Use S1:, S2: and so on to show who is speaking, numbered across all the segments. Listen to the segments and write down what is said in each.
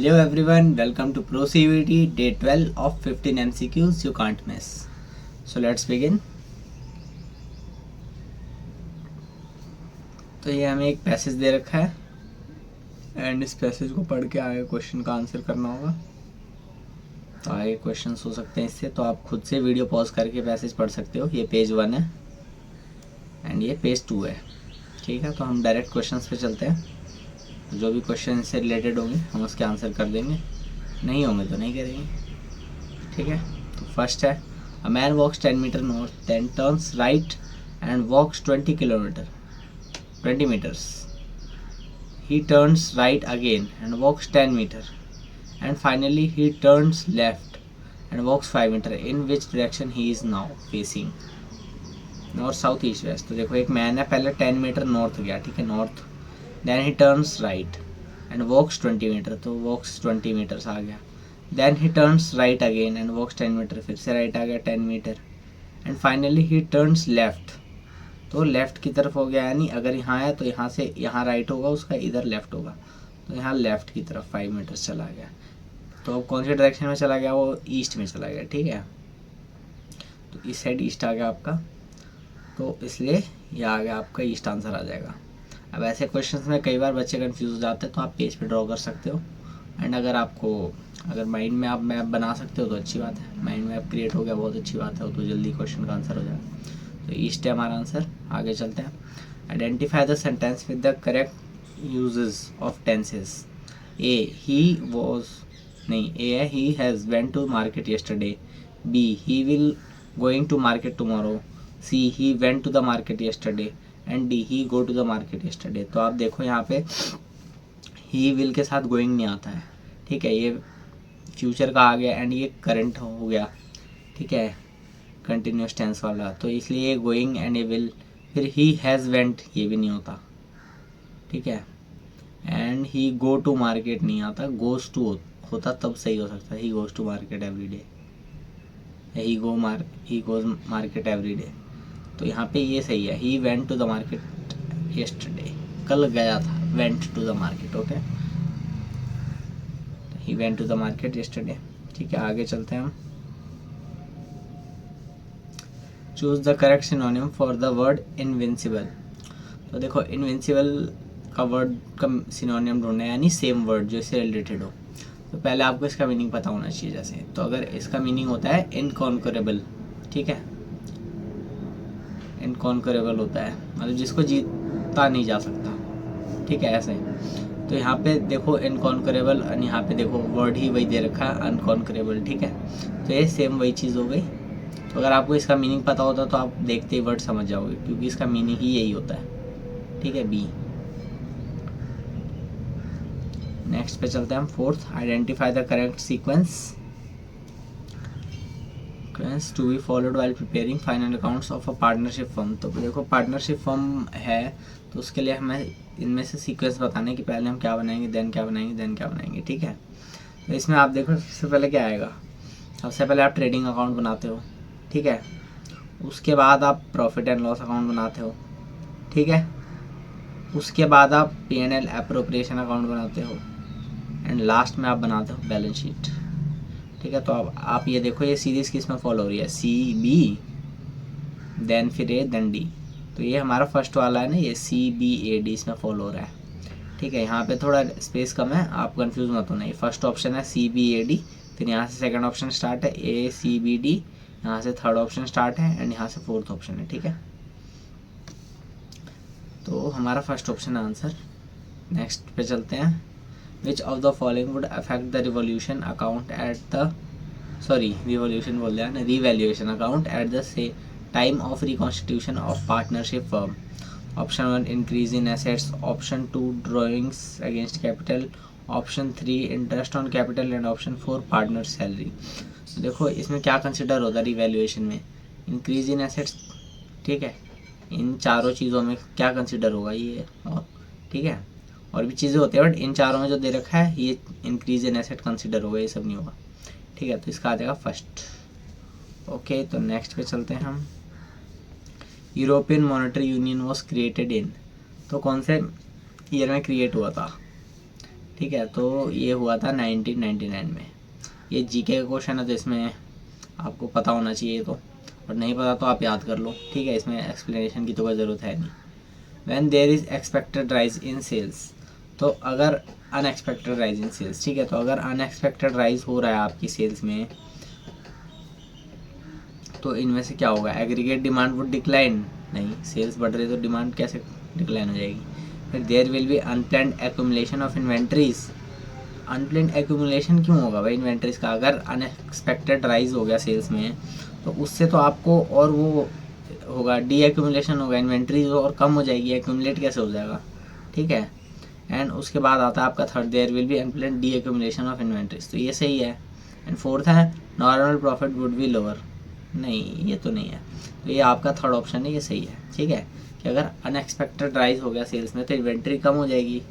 S1: Hello everyone, welcome to Pro CVT Day 12 of 15 MCQs you can't miss. So let's begin. तो ये हमें एक passage दे रखा है एंड इस पैसेज को पढ़ के आगे क्वेश्चन का आंसर करना होगा। तो आगे क्वेश्चन हो सकते हैं इससे, तो आप खुद से वीडियो पॉज करके पैसेज पढ़ सकते हो। ये पेज 1 है एंड ये पेज 2 है। ठीक है, तो हम डायरेक्ट क्वेश्चंस पे चलते हैं। जो भी क्वेश्चन से रिलेटेड होंगे हम उसके आंसर कर देंगे, नहीं होंगे तो नहीं करेंगे। ठीक है, तो फर्स्ट है a man walks 10 meter north then turns right and walks 20 meters. He turns right again and walks 10 meters. And finally he turns left and walks 5 meters. In which direction he is now facing? North south east west. तो देखो एक man है, पहले 10 meter north गया, ठीक है, north, then he turns right and walks 20 meter, तो walks 20 meters आ गया। Then he turns right again and walks 10 meter, फिर से राइट आ गया 10 meter. And finally he turns left, तो लेफ़्ट की तरफ हो गया, यानी अगर यहाँ है तो यहाँ से यहाँ राइट होगा उसका, इधर लेफ़्ट होगा, तो यहाँ लेफ़्ट की तरफ 5 मीटर चला गया। तो अब कौन सी डायरेक्शन में चला गया? वो ईस्ट में चला गया। ठीक है, तो इस साइड ईस्ट आ गया आपका, तो इसलिए यह आ गया आपका ईस्ट आंसर आ जाएगा। अब ऐसे क्वेश्चंस में कई बार बच्चे कंफ्यूज हो जाते हैं, तो आप पेज पे ड्रॉ कर सकते हो। एंड अगर माइंड में आप मैप बना सकते हो तो अच्छी बात है, माइंड मैप क्रिएट हो गया बहुत अच्छी बात है, तो जल्दी क्वेश्चन का आंसर हो जाएगा। तो ईस्ट है हमारा आंसर। आगे चलते हैं। Identify the sentence with the correct uses of tenses. A है he has went to market yesterday. B he will going to market tomorrow. C he went to the market yesterday and D he go to the market yesterday. तो आप देखो यहाँ पे he will के साथ going नहीं आता है, ठीक है, ये फ्यूचर का आ गया एंड ये करंट हो गया, ठीक है, कंटिन्यूस टेंस वाला, तो इसलिए गोइंग एंड ए विल। फिर ही हैज़ वेंट, ये भी नहीं होता, ठीक है, and he go to market नहीं आता, गोज टू होता तब सही हो सकता है, he goes to market every day, he goes market every day. तो यहाँ पे ये सही है, he went to the market yesterday, कल गया था, went to the market, okay, he went to the market yesterday. ठीक है, आगे चलते हैं हम। Choose the correct synonym for the word invincible. तो देखो इनविंसिबल का वर्ड का सिनोनिम ढूंढना है, यानी सेम वर्ड जो इससे रिलेटेड हो। तो पहले आपको इसका मीनिंग पता होना चाहिए। जैसे तो अगर इसका मीनिंग होता है इनकॉन्करेबल, ठीक है, इनकॉन्करेबल होता है मतलब जिसको जीता नहीं जा सकता, ठीक है, ऐसे। तो यहाँ पे देखो इनकॉन्करेबल और यहाँ पे देखो वर्ड ही वही दे रखा है अनकॉन्करेबल, ठीक है, तो ये सेम वही चीज़ हो गई। तो अगर आपको इसका मीनिंग पता होता तो आप देखते ही वर्ड समझ जाओगे, क्योंकि इसका मीनिंग ही यही होता है, ठीक है, बी। नेक्स्ट पे चलते हैं हम। Fourth, identify the correct sequence to be followed while preparing final accounts of a partnership firm. तो देखो पार्टनरशिप फर्म है तो उसके लिए हमें इनमें से सीक्वेंस बताने कि पहले हम क्या बनाएंगे, देन क्या बनाएंगे, देन क्या बनाएंगे, ठीक है। तो इसमें आप देखो सबसे पहले क्या आएगा, सबसे पहले आप ट्रेडिंग अकाउंट बनाते हो, ठीक है, उसके बाद आप प्रॉफिट एंड लॉस अकाउंट बनाते हो, ठीक है, उसके बाद आप P&L एप्रोप्रिएशन अकाउंट बनाते हो एंड लास्ट में आप बनाते हो बैलेंस शीट, ठीक है। तो अब आप ये देखो ये सीरीज़ किस में फॉलो हो रही है, CB देन फिर A देन D। तो ये हमारा फर्स्ट वाला है ना, ये CBAD इसमें फॉलो हो रहा है, ठीक है। यहाँ पे थोड़ा स्पेस कम है, आप कंफ्यूज मत होना। ये फर्स्ट ऑप्शन है CBAD, फिर यहाँ से सेकंड ऑप्शन स्टार्ट है ACBD, यहाँ से थर्ड ऑप्शन स्टार्ट है एंड यहाँ से फोर्थ ऑप्शन है, ठीक है। तो हमारा फर्स्ट ऑप्शन है आंसर। नेक्स्ट पे चलते हैं। Which of the following would affect the revolution account at the revolution बोल दिया ना, रिवैल्यूएशन अकाउंट एट द से time of reconstitution of partnership firm. Option 1 increase in assets, option 2 drawings against capital, option 3 interest on capital and option 4 partner salary. तो देखो इसमें क्या consider होता है रिवैल्यूएशन में, इंक्रीज इन एसेट्स, ठीक है, इन चारों चीज़ों में क्या कंसिडर होगा ये, और ठीक है, और भी चीज़ें होती है बट इन चारों में जो दे रखा है ये इंक्रीज इन एसेट कंसिडर होगा, ये सब नहीं होगा, ठीक है। तो इसका आ जाएगा फर्स्ट, ओके। तो नेक्स्ट पे चलते हैं हम। European monetary union was created in, तो कौन से ईयर में क्रिएट हुआ था? ठीक है, तो ये हुआ था 1999 में। ये जीके का क्वेश्चन है तो इसमें आपको पता होना चाहिए, तो और नहीं पता तो आप याद कर लो, ठीक है, इसमें एक्सप्लेनेशन की तो कोई ज़रूरत है नहीं। When there is expected rise in sales, तो अगर अनएक्सपेक्टेड राइज इन सेल्स, ठीक है, तो अगर अनएक्सपेक्टेड राइज हो रहा है आपकी सेल्स में, तो इनमें से क्या होगा? एग्रीगेट डिमांड वुड डिक्लाइन, नहीं, सेल्स बढ़ रही तो डिमांड कैसे डिक्लाइन हो जाएगी? फिर there will be unplanned accumulation of inventories. Unplanned accumulation क्यों होगा भाई इन्वेंट्रीज का? अगर अनएक्सपेक्टेड राइज हो गया सेल्स में, तो उससे तो आपको और वो होगा, डी एक्यूमुलेशन होगा, इन्वेंट्रीज और कम हो जाएगी, एक्यूमुलेट कैसे हो जाएगा? ठीक है, एंड उसके बाद आता है आपका third, there will be unplanned de accumulation of inventories, तो ये सही है। एंड फोर्थ है normal profit would be lower, नहीं ये तो नहीं है, तो ये आपका थर्ड ऑप्शन है, ये सही है। ठीक है, कि अगर अनएक्सपेक्टेड राइज हो गया सेल्स में तो इन्वेंट्री कम हो जाएगी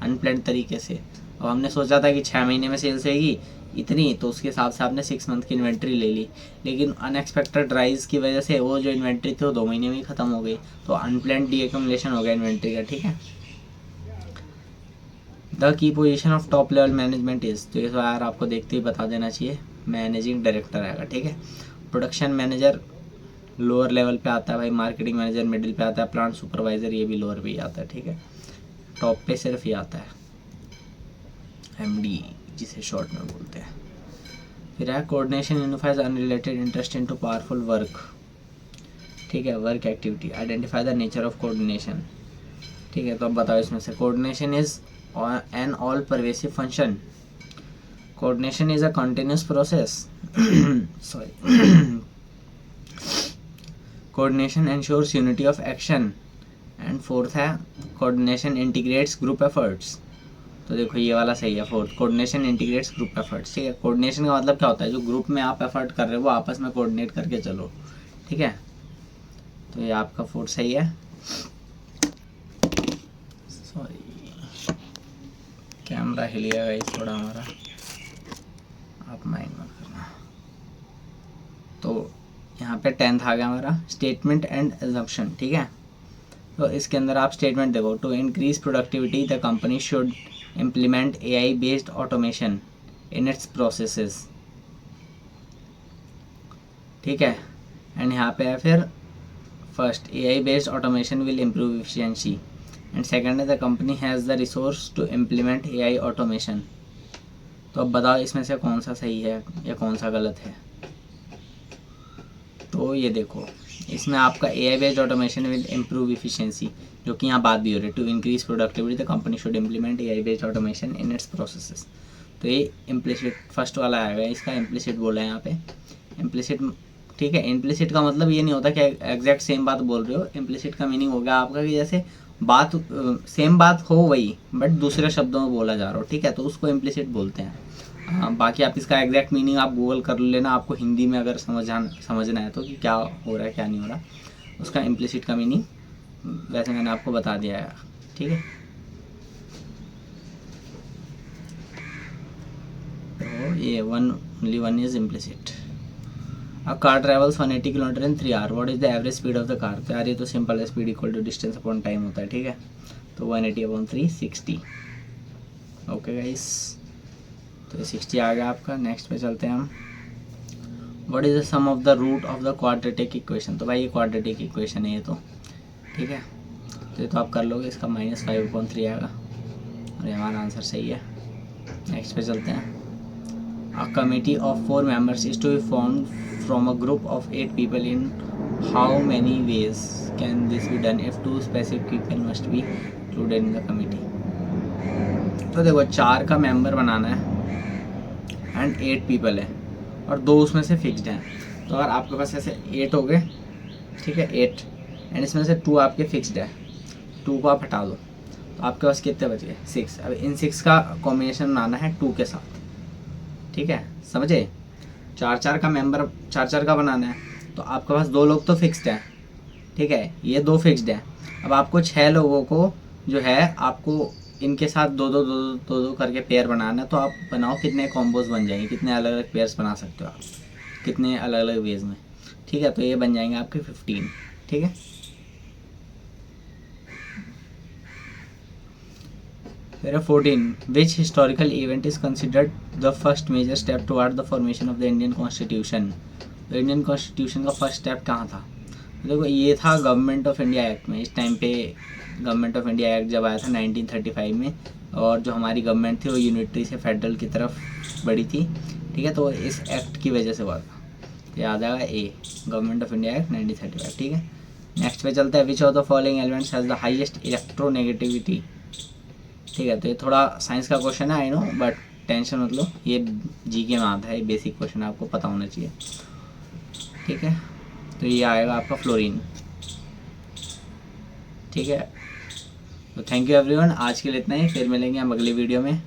S1: अनप्लान्ड तरीके से। अब हमने सोचा था कि 6 महीने में सेल्स रहेगी इतनी, तो उसके हिसाब से आपने 6 मंथ की इन्वेंट्री ले ली, लेकिन अनएक्सपेक्टेड राइज की वजह से वो जो इन्वेंट्री थी वो 2 महीने में ही ख़त्म हो गई, तो अनप्लान्ड डी एक्यूमुलेशन हो गया इन्वेंट्री का। ठीक है, the key position of top level management is, तो ये तो यार आपको देखते ही बता देना चाहिए, मैनेजिंग डायरेक्टर आएगा। ठीक है, प्रोडक्शन मैनेजर लोअर लेवल पे आता है भाई, मार्केटिंग मैनेजर मिडिल पे आता है, प्लांट सुपरवाइजर ये भी लोअर पे ही आता है। ठीक है, टॉप पे सिर्फ ये आता है एमडी, जिसे शॉर्ट में बोलते हैं। फिर है coordination unifies unrelated interest into powerful work. ठीक है, work activity, identify the nature of coordination. ठीक है, तो अब बताओ इसमें से, coordination is an all pervasive function, coordination is a continuous process, sorry, coordination ensures unity of action, and fourth है कोऑर्डिनेशन इंटीग्रेट्स ग्रुप एफर्ट्स। तो देखो ये वाला सही है, fourth, coordination integrates group efforts. ठीक है, कोऑर्डिनेशन का मतलब क्या होता है? जो ग्रुप में आप एफर्ट कर रहे हो वो आपस में कोऑर्डिनेट करके चलो। ठीक है, तो ये आपका फोर्थ सही है। सॉरी, कैमरा हिल गया गाइस थोड़ा हमारा, आप माइंड मत करना। तो यहाँ पे 10th आ गया हमारा, स्टेटमेंट एंड एजम्पशन। ठीक है, तो इसके अंदर आप स्टेटमेंट देखो, to increase productivity the company should implement AI based automation in its processes. ठीक है, एंड यहाँ पे है फिर first, AI based automation will improve efficiency, and second है the company has the resource to implement AI automation. तो अब बताओ इसमें से कौन सा सही है या कौन सा गलत है? तो ये देखो, इसमें आपका AI based automation will improve efficiency, जो कि यहाँ बात भी हो रही है, to increase productivity the company should implement AI based automation in its processes. तो ये इम्प्लिसिट फर्स्ट वाला आएगा, इसका इम्प्लिसिट बोला है यहाँ पे, इम्प्लिसिट। ठीक है, इम्प्लिसिट का मतलब ये नहीं होता कि एग्जैक्ट सेम बात बोल रहे हो, इम्प्लिसिट का मीनिंग हो गया आपका कि जैसे बात सेम बात हो वही बट दूसरे शब्दों में बोला जा रहा हो। ठीक है, तो उसको इम्प्लिसिट बोलते हैं। हाँ, बाकी आप इसका एग्जैक्ट मीनिंग आप गूगल कर लेना, आपको हिंदी में अगर समझना है तो कि क्या हो रहा है क्या नहीं हो रहा, उसका इम्प्लिसिट का मीनिंग वैसे मैंने आपको बता दिया है। ठीक है, तो ये only one is implicit. A car travels 180 kilometre in 3 hour, what is the average speed of the car? तो यार ये तो सिंपल है, speed equal to distance upon time होता है। ठीक है, तो 180/3 60। ओके गाइस, तो ये 60 आ गया आपका। नेक्स्ट पे चलते हैं हम, what is the sum of the root of the quadratic equation? तो भाई ये क्वाड्रेटिक इक्वेशन है ये तो। ठीक है, तो ये तो आप कर लोगे, इसका -5/3 आएगा और ये हमारा आंसर सही है। नेक्स्ट पे चलते हैं, a committee of 4 members is to be formed from a group of 8 people in how many ways can this be done if 2 specific people must be included in the committee? तो देखो 4 का member बनाना है and 8 people है और 2 उसमें से fixed हैं, तो अगर आपके पास ऐसे 8 हो गए, ठीक है 8, एंड इसमें से 2 आपके फिक्स्ड है, 2 को आप हटा दो तो आपके पास कितने बच गए? 6। अब इन 6 का कॉम्बिनेशन बनाना है 2 के साथ। ठीक है, समझे? 4 का मेंबर 4 का बनाना है, तो आपके पास 2 लोग तो फिक्स्ड हैं। ठीक है, ये 2 फिक्स्ड हैं। अब आपको 6 लोगों को जो है आपको इनके साथ 2-2 करके पेयर बनाना है, तो आप बनाओ कितने कॉम्बोज बन जाएंगे, कितने अलग अलग पेयर्स बना सकते हो आप, कितने अलग अलग वेज में। ठीक है, तो ये बन जाएंगे आपके 15। ठीक है, फिर 14, which historical event is considered the first major step toward the formation of the Indian constitution. तो इंडियन कॉन्स्टिट्यूशन का फर्स्ट स्टेप कहाँ था? देखो ये था गवर्नमेंट ऑफ इंडिया एक्ट में। इस टाइम पे गवर्नमेंट ऑफ इंडिया एक्ट जब आया था 1935 में, और जो हमारी गवर्नमेंट थी वो यूनिटरी से फेडरल की तरफ बढ़ी थी, ठीक है। तो इस एक्ट की वजह से हुआ था, तो याद आएगा ए, गवर्नमेंट ऑफ इंडिया एक्ट 1935, ठीक है। नेक्स्ट पे चलता है, which of the following elements has the highest electronegativity. ठीक है, तो ये थोड़ा साइंस का क्वेश्चन है, आई नो, बट टेंशन मत लो, ये जीके में आता है, ये बेसिक क्वेश्चन आपको पता होना चाहिए, ठीक है। तो ये आएगा आपका फ्लोरीन, ठीक है। तो थैंक यू एवरीवन, आज के लिए इतना ही, फिर मिलेंगे हम अगली वीडियो में।